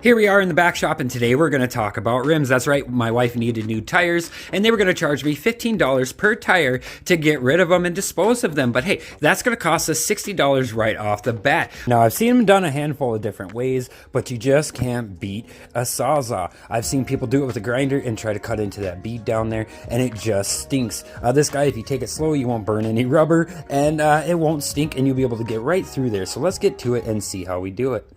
Here we are in the back shop, and today we're going to talk about rims. That's right, my wife needed new tires, and they were going to charge me $15 per tire to get rid of them and dispose of them. But hey, that's going to cost us $60 right off the bat. Now, I've seen them done a handful of different ways, but you just can't beat a Sawzall. I've seen people do it with a grinder and try to cut into that bead down there, and it just stinks. This guy, if you take it slow, you won't burn any rubber, and it won't stink, and you'll be able to get right through there. So let's get to it and see how we do it.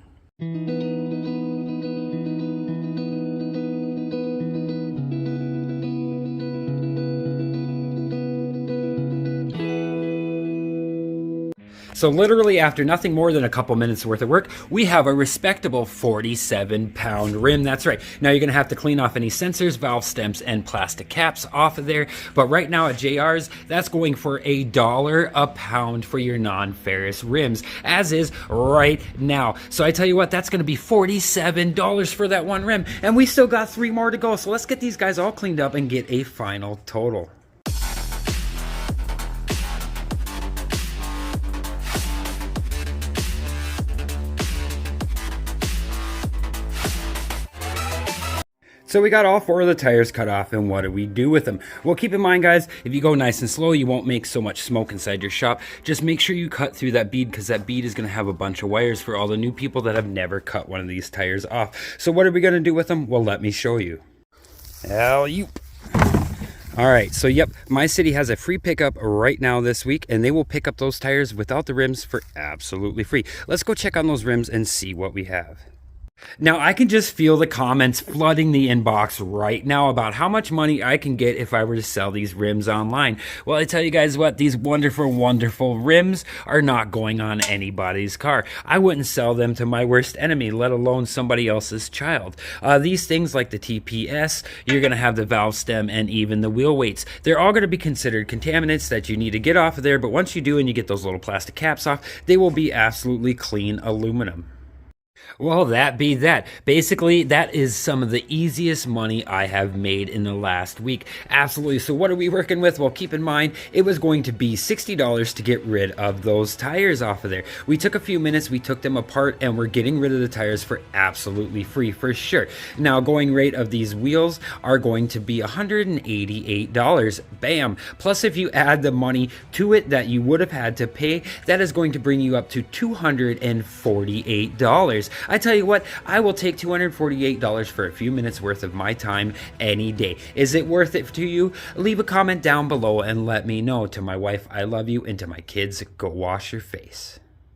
So literally after nothing more than a couple minutes worth of work, we have a respectable 47-pound rim. That's right. Now you're going to have to clean off any sensors, valve stems, and plastic caps off of there. But right now at JR's, that's going for $1 a pound for your non-ferrous rims, as is right now. So I tell you what, that's going to be $47 for that one rim. And we still got 3 more to go. So let's get these guys all cleaned up and get a final total. So we got all 4 of the tires cut off, and what do we do with them? Well, keep in mind, guys, if you go nice and slow, you won't make so much smoke inside your shop. Just make sure you cut through that bead, because that bead is going to have a bunch of wires for all the new people that have never cut one of these tires off. So what are we going to do with them? Well, let me show you. Alley-oop. All right, so yep, my city has a free pickup right now this week, and they will pick up those tires without the rims for absolutely free. Let's go check on those rims and see what we have. Now, I can just feel the comments flooding the inbox right now about how much money I can get if I were to sell these rims online. Well, I tell you guys what, these wonderful, wonderful rims are not going on anybody's car. I wouldn't sell them to my worst enemy, let alone somebody else's child. These things like the TPS, you're going to have the valve stem, and even the wheel weights. They're all going to be considered contaminants that you need to get off of there, but once you do and you get those little plastic caps off, they will be absolutely clean aluminum. Well, that be that. Basically, that is some of the easiest money I have made in the last week. Absolutely. So what are we working with? Well, keep in mind, it was going to be $60 to get rid of those tires off of there. We took a few minutes, we took them apart, and we're getting rid of the tires for absolutely free, for sure. Now, going rate of these wheels are going to be $188. Bam. Plus, if you add the money to it that you would have had to pay, that is going to bring you up to $248. I tell you what, I will take $248 for a few minutes worth of my time any day. Is it worth it to you? Leave a comment down below and let me know. To my wife, I love you, and to my kids, go wash your face.